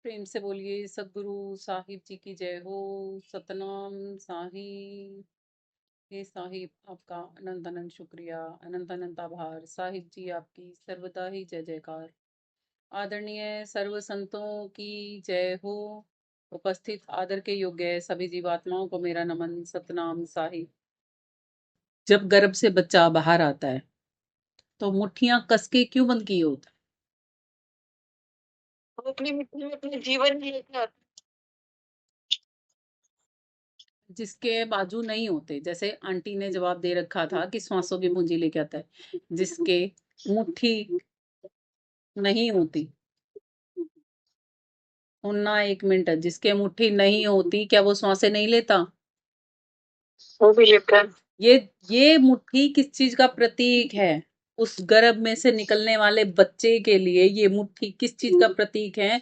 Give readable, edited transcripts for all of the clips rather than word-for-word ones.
प्रेम से बोलिए सदगुरु साहिब जी की जय हो। सतनाम साहिब। हे साहिब आपका अनंत अनंत शुक्रिया, अनंत अनंत आभार। साहिब जी आपकी सर्वदा ही जय जयकार। आदरणीय सर्व संतों की जय हो। उपस्थित आदर के योग्य सभी जीवात्माओं को मेरा नमन। सतनाम साहिब। जब गर्भ से बच्चा बाहर आता है तो मुट्ठियां कस के क्यों बंद की होता है? वो अपनी मिट्टी में अपने जीवन ही लेके आता जिसके बाजू नहीं होते, जैसे आंटी ने जवाब दे रखा था कि श्वासों की पूंजी लेके आता है। जिसके मुट्ठी नहीं होती, सुनना एक मिनट, जिसके मुट्ठी नहीं होती क्या वो श्वासें नहीं लेता? वो भी लेता है। ये मुट्ठी किस चीज का प्रतीक है? उस गर्भ में से निकलने वाले बच्चे के लिए ये मुट्ठी किस चीज का प्रतीक है?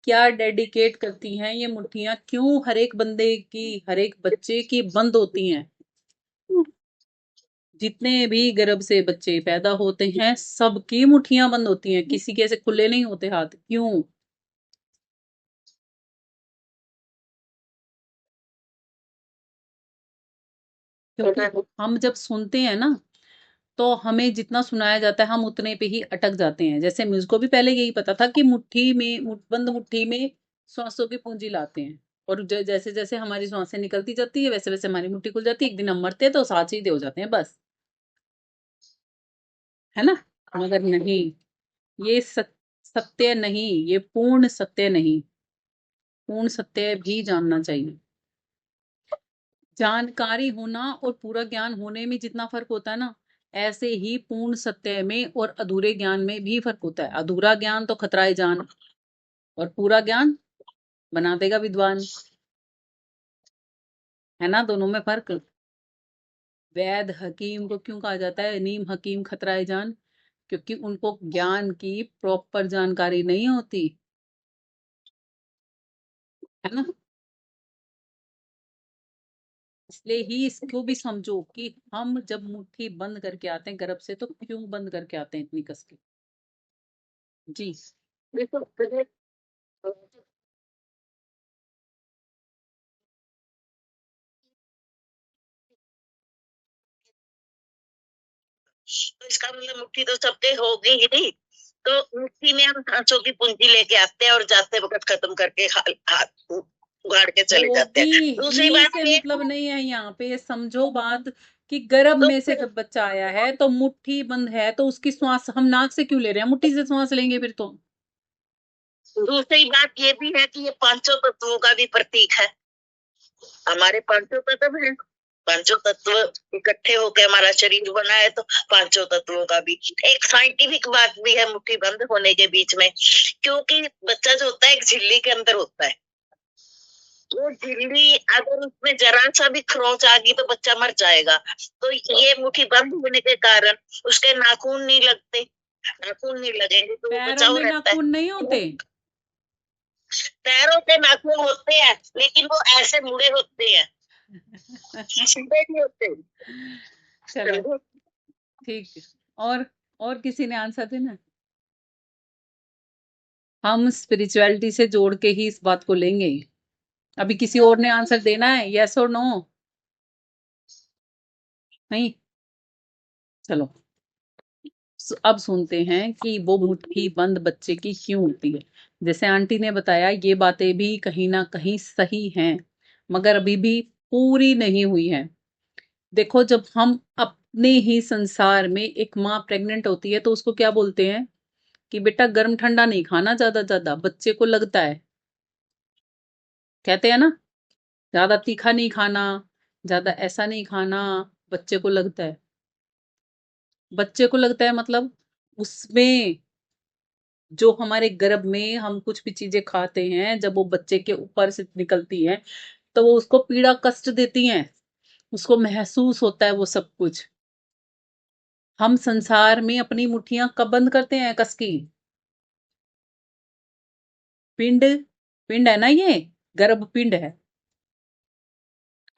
क्या डेडिकेट करती हैं ये मुट्ठियां? क्यों हर एक बंदे की, हर एक बच्चे की बंद होती हैं? जितने भी गर्भ से बच्चे पैदा होते हैं सबकी मुट्ठियां बंद होती हैं, किसी के ऐसे खुले नहीं होते हाथ। क्यों? क्योंकि हम जब सुनते हैं ना तो हमें जितना सुनाया जाता है हम उतने पे ही अटक जाते हैं। जैसे मुझको भी पहले यही पता था कि मुट्ठी में बंद मुट्ठी में सांसों की पूंजी लाते हैं, और जैसे जैसे हमारी सांसें निकलती जाती है वैसे वैसे हमारी मुट्ठी खुल जाती है। एक दिन हम मरते हैं तो साथ ही दे हो जाते हैं, बस। है ना? मगर नहीं, ये सत्य नहीं, ये पूर्ण सत्य नहीं। पूर्ण सत्य भी जानना चाहिए। जानकारी होना और पूरा ज्ञान होने में जितना फर्क होता है ना, ऐसे ही पूर्ण सत्य में और अधूरे ज्ञान में भी फर्क होता है। अधूरा ज्ञान तो खतराए जान, और पूरा ज्ञान बना देगा विद्वान। है ना? दोनों में फर्क। वैद हकीम को क्यों कहा जाता है नीम हकीम खतराए जान? क्योंकि उनको ज्ञान की प्रॉपर जानकारी नहीं होती। है ना? इसलिए ही इसको भी समझो कि हम जब मुट्ठी बंद करके आते हैं गर्भ से तो क्यों बंद करके आते हैं इतनी कस के। जी। देखो पहले तो इसका मतलब मुट्ठी तो सबके होगी ही नहीं। तो मुट्ठी में हम सांसों की पूंजी लेके आते हैं और जाते वक्त खत्म करके हाथ उगाड़ के चले जाते हैं। होगी दूसरी ही बात से ये मतलब नहीं है। यहाँ पे समझो बात कि गर्भ तो में से जब बच्चा आया है तो मुट्ठी बंद है, तो उसकी श्वास हम नाक से क्यों ले रहे हैं? मुट्ठी से श्वास लेंगे फिर तो। दूसरी बात ये भी है कि ये पांचों तत्वों का भी प्रतीक है। हमारे पांचों तत्व हैं। पांचों तत्व इकट्ठे होकर हमारा शरीर बना है, तो पांचों तत्वों का भी एक साइंटिफिक बात भी है मुट्ठी बंद होने के बीच में। क्योंकि बच्चा जो होता है एक झिल्ली के अंदर होता है। वो झिल्ली अगर उसमें जरा सा भी खरोंच आ गई तो बच्चा मर जाएगा। तो ये मुट्ठी बंद होने के कारण उसके नाखून नहीं लगते। नाखून नहीं लगेंगे तो वो पैरों बचाव में रहता है। नाखून नहीं होते? पैरों के नाखून होते हैं लेकिन वो ऐसे मुड़े होते हैं, सीधे नहीं होते। चलो समझे? ठीक है। और किसी ने आंसर देना? हम स्पिरिचुअलिटी से जोड़ के ही इस बात को लेंगे। अभी किसी और ने आंसर देना है, यस और नो? नहीं? चलो अब सुनते हैं कि वो मुट्ठी बंद बच्चे की क्यों होती है। जैसे आंटी ने बताया ये बातें भी कहीं ना कहीं सही हैं, मगर अभी भी पूरी नहीं हुई है। देखो, जब हम अपने ही संसार में एक माँ प्रेग्नेंट होती है तो उसको क्या बोलते हैं कि बेटा गर्म ठंडा नहीं खाना ज्यादा ज्यादा, बच्चे को लगता है। कहते हैं ना, ज्यादा तीखा नहीं खाना, ज्यादा ऐसा नहीं खाना, बच्चे को लगता है। बच्चे को लगता है मतलब उसमें जो हमारे गर्भ में हम कुछ भी चीजें खाते हैं जब वो बच्चे के ऊपर से निकलती हैं तो वो उसको पीड़ा कष्ट देती हैं, उसको महसूस होता है वो सब कुछ। हम संसार में अपनी मुट्ठियां कब बंद करते हैं कस की? पिंड, पिंड है ना ये, गर्भ पिंड है।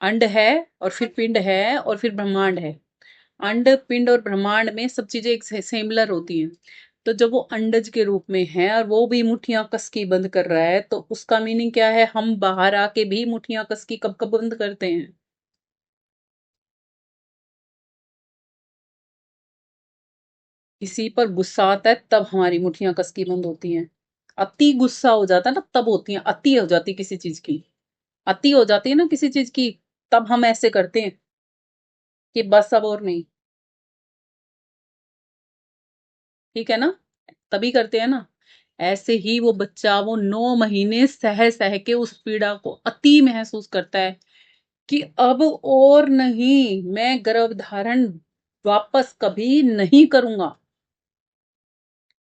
अंड है और फिर पिंड है और फिर ब्रह्मांड है। अंड पिंड और ब्रह्मांड में सब चीजें एक सिमिलर होती हैं। तो जब वो अंडज के रूप में है और वो भी मुट्ठियां कस की बंद कर रहा है, तो उसका मीनिंग क्या है? हम बाहर आके भी मुट्ठियां कस की कब कब बंद करते हैं? किसी पर गुस्सा आता है तब हमारी मुट्ठियां कस की बंद होती हैं। अति गुस्सा हो जाता है ना, तब होती हैं। अति हो जाती किसी चीज की, अति हो जाती है ना किसी चीज की, तब हम ऐसे करते हैं कि बस अब और नहीं। ठीक है ना? तभी करते हैं ना। ऐसे ही वो बच्चा वो 9 महीने सह सह के उस पीड़ा को अति महसूस करता है कि अब और नहीं, मैं गर्भधारण वापस कभी नहीं करूंगा।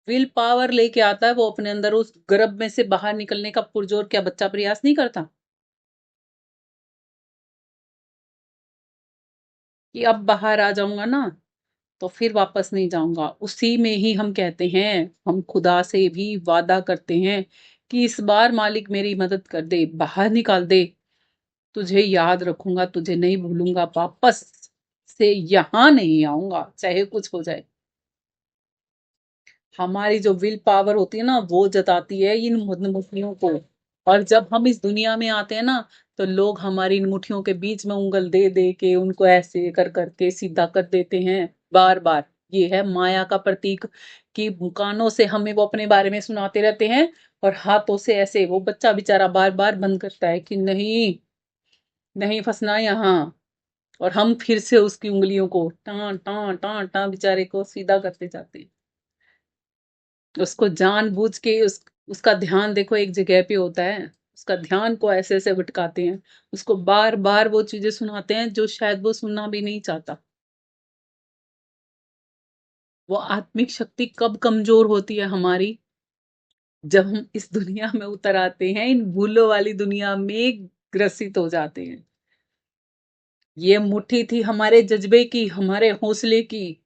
विल पावर लेके आता है वो अपने अंदर, उस गर्भ में से बाहर निकलने का पुरजोर क्या बच्चा प्रयास नहीं करता कि अब बाहर आ जाऊंगा ना, तो फिर वापस नहीं जाऊंगा। उसी में ही हम कहते हैं, हम खुदा से भी वादा करते हैं कि इस बार मालिक मेरी मदद कर दे, बाहर निकाल दे, तुझे याद रखूंगा, तुझे नहीं भूलूंगा, वापस से यहां नहीं आऊंगा चाहे कुछ हो जाए। हमारी जो विल पावर होती है ना, वो जताती है इन मुठ्ठियों को। और जब हम इस दुनिया में आते हैं ना, तो लोग हमारी इन मुट्ठियों के बीच में उंगल दे दे के उनको ऐसे कर करके सीधा कर देते हैं बार बार। ये है माया का प्रतीक, कि कानों से हमें वो अपने बारे में सुनाते रहते हैं, और हाथों से ऐसे वो बच्चा बेचारा बार बार बंद करता है कि नहीं, नहीं फंसना यहाँ। और हम फिर से उसकी उंगलियों को टां टां टां टां बेचारे को सीधा करते जाते हैं। उसको जानबूझ के उसका ध्यान देखो एक जगह पे होता है, उसका ध्यान को ऐसे ऐसे भटकाते हैं, उसको बार बार वो चीजें सुनाते हैं जो शायद वो सुनना भी नहीं चाहता। वो आत्मिक शक्ति कब कमजोर होती है हमारी? जब हम इस दुनिया में उतर आते हैं, इन भूलों वाली दुनिया में ग्रसित हो जाते हैं। ये मुट्ठी थी हमारे जज्बे की, हमारे हौसले की।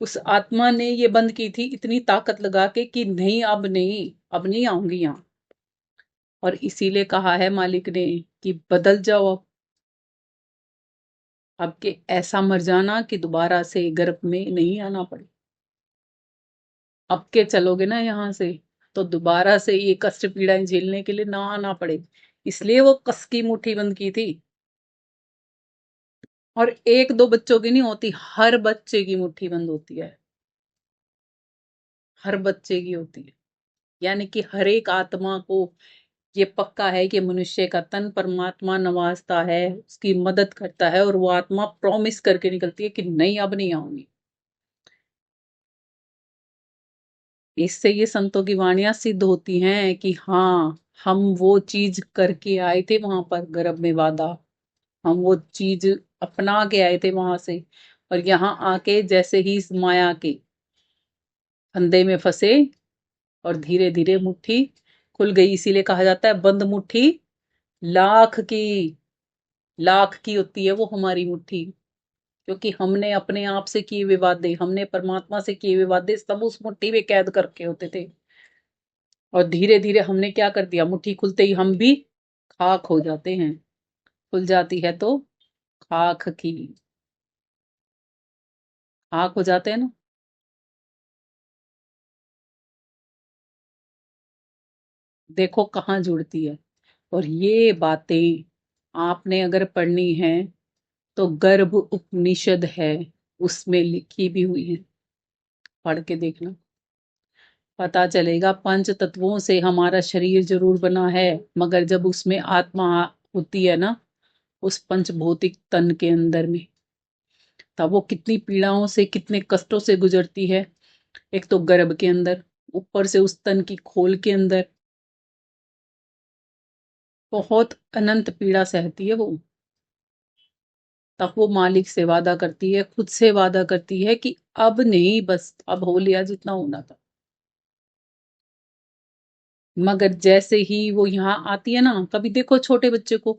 उस आत्मा ने ये बंद की थी इतनी ताकत लगा के कि नहीं, अब नहीं, अब नहीं आऊंगी यहाँ। और इसीलिए कहा है मालिक ने कि बदल जाओ अब के ऐसा मर जाना कि दोबारा से गर्भ में नहीं आना पड़े। अब के चलोगे ना यहाँ से, तो दोबारा से ये कष्ट पीड़ाएं झेलने के लिए ना आना पड़े। इसलिए वो कस की मुट्ठी बंद की थी। और एक दो बच्चों की नहीं होती, हर बच्चे की मुट्ठी बंद होती है, हर बच्चे की होती है। यानी कि हर एक आत्मा को ये पक्का है कि मनुष्य का तन परमात्मा नवाजता है, उसकी मदद करता है, और वो आत्मा प्रॉमिस करके निकलती है कि नहीं, अब नहीं आऊंगी। इससे ये संतों की वाणियां सिद्ध होती हैं कि हाँ, हम वो चीज करके आए थे वहां पर गर्भ में वादा, हम वो चीज अपना के आए थे वहां से, और यहाँ आके जैसे ही इस माया के फंदे में फंसे, और धीरे धीरे मुट्ठी खुल गई। इसीलिए कहा जाता है बंद मुट्ठी लाख की, लाख की होती है वो हमारी मुट्ठी। क्योंकि हमने अपने आप से किए हुए वादे, हमने परमात्मा से किए हुए वादे सब उस मुट्ठी में कैद करके होते थे। और धीरे धीरे हमने क्या कर दिया, मुट्ठी खुलते ही हम भी खाक हो जाते हैं। खुल जाती है तो खाक की, खाक हो जाते हैं ना। देखो कहाँ जुड़ती है। और ये बातें आपने अगर पढ़नी है, तो गर्भ उपनिषद है, उसमें लिखी भी हुई है, पढ़ के देखना, पता चलेगा। पंच तत्वों से हमारा शरीर जरूर बना है, मगर जब उसमें आत्मा होती है ना, उस पंच भौतिक तन के अंदर में, तब वो कितनी पीड़ाओं से, कितने कष्टों से गुजरती है। एक तो गर्भ के अंदर, ऊपर से उस तन की खोल के अंदर बहुत अनंत पीड़ा सहती है वो। तब वो मालिक से वादा करती है, खुद से वादा करती है कि अब नहीं, बस अब हो लिया जितना होना था। मगर जैसे ही वो यहाँ आती है ना, कभी देखो छोटे बच्चे को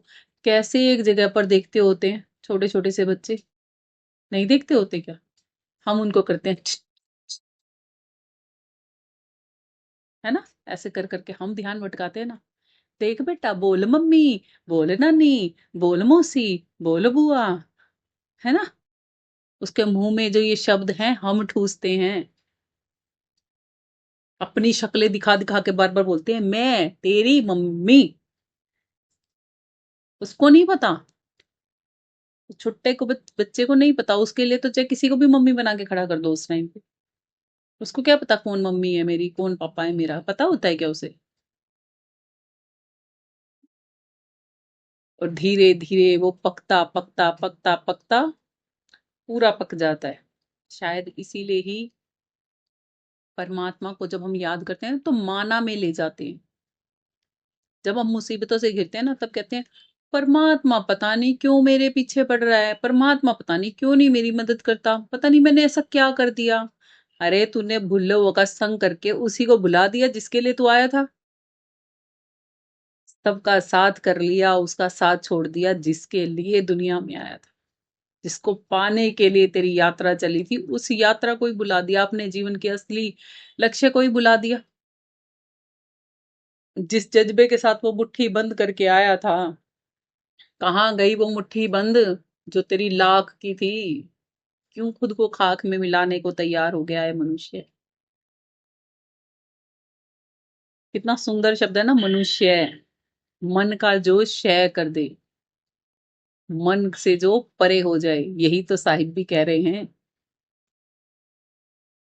कैसे एक जगह पर देखते होते हैं, छोटे छोटे से बच्चे नहीं देखते होते क्या? हम उनको करते हैं है ना, ऐसे कर करके हम ध्यान भटकाते हैं ना। देख बेटा, बोल मम्मी, बोल नानी, बोल मौसी, बोल बुआ, है ना। उसके मुंह में जो ये शब्द हैं हम ठूसते हैं। अपनी शक्लें दिखा दिखा के बार बार बोलते हैं मैं तेरी मम्मी। उसको नहीं पता, छुट्टे को बच्चे को नहीं पता, उसके लिए तो चाहे किसी को भी मम्मी बना के खड़ा कर दो उस टाइम पे, उसको क्या पता कौन मम्मी है मेरी, कौन पापा है मेरा, पता होता है क्या उसे? और धीरे धीरे वो पकता पकता पकता पकता पूरा पक जाता है। शायद इसीलिए ही परमात्मा को जब हम याद करते हैं तो माना में ले जाते हैं। जब हम मुसीबतों से घिरते हैं ना तब कहते हैं परमात्मा पता नहीं क्यों मेरे पीछे पड़ रहा है, परमात्मा पता नहीं क्यों नहीं मेरी मदद करता, पता नहीं मैंने ऐसा क्या कर दिया। अरे तूने भुल्लो का संग करके उसी को बुला दिया जिसके लिए तू आया था। सबका साथ कर लिया, उसका साथ छोड़ दिया जिसके लिए दुनिया में आया था, जिसको पाने के लिए तेरी यात्रा चली थी, उस यात्रा को ही बुला दिया, अपने जीवन के असली लक्ष्य को ही बुला दिया। जिस जज्बे के साथ वो मुट्ठी बंद करके आया था, कहाँ गई वो मुट्ठी बंद जो तेरी लाख की थी? क्यों खुद को खाक में मिलाने को तैयार हो गया है मनुष्य? कितना सुंदर शब्द है ना मनुष्य। मन का जो क्षय कर दे, मन से जो परे हो जाए, यही तो साहिब भी कह रहे हैं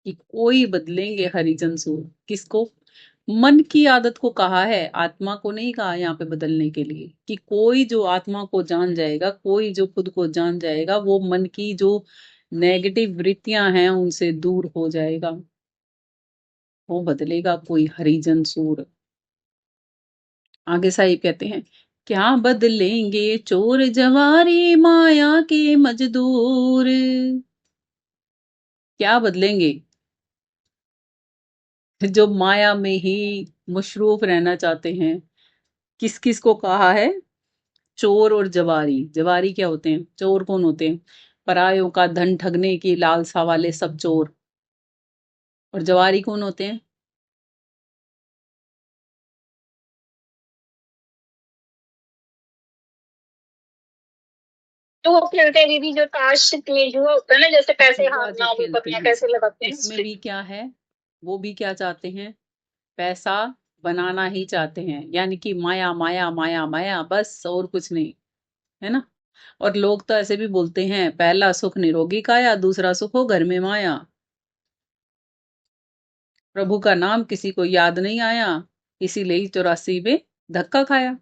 कि कोई बदलेंगे हरिजन सूर। किसको? मन की आदत को कहा है, आत्मा को नहीं कहा यहाँ पे बदलने के लिए। कि कोई जो आत्मा को जान जाएगा, कोई जो खुद को जान जाएगा, वो मन की जो नेगेटिव वृत्तियां हैं उनसे दूर हो जाएगा, वो बदलेगा कोई हरिजन सूर। आगे साहिब कहते हैं क्या बदलेंगे चोर जवारी माया के मजदूर। क्या बदलेंगे? जो माया में ही मशरूफ रहना चाहते हैं। किस किस को कहा है? चोर और जवारी। जवारी क्या होते हैं? चोर कौन होते हैं? परायों का धन ठगने की लालसा वाले सब चोर। और जवारी कौन होते हैं? तो वो खेलते हैं दीदी जो ताश के जुआ होता है ना, जैसे पैसे जुआ जो हारना, वो खेलते पत्तियां हैं कैसे लगाते हैं उसमें उसपे। भी क्या है, वो भी क्या चाहते हैं? पैसा बनाना ही चाहते हैं, यानी कि माया माया माया माया, बस और कुछ नहीं। है ना? और लोग तो ऐसे भी बोलते हैं पहला सुख निरोगी काया, दूसरा सुख हो घर में माया। प्रभु का नाम किसी को याद नहीं आया, इसीलिए 84 में धक्का खाया।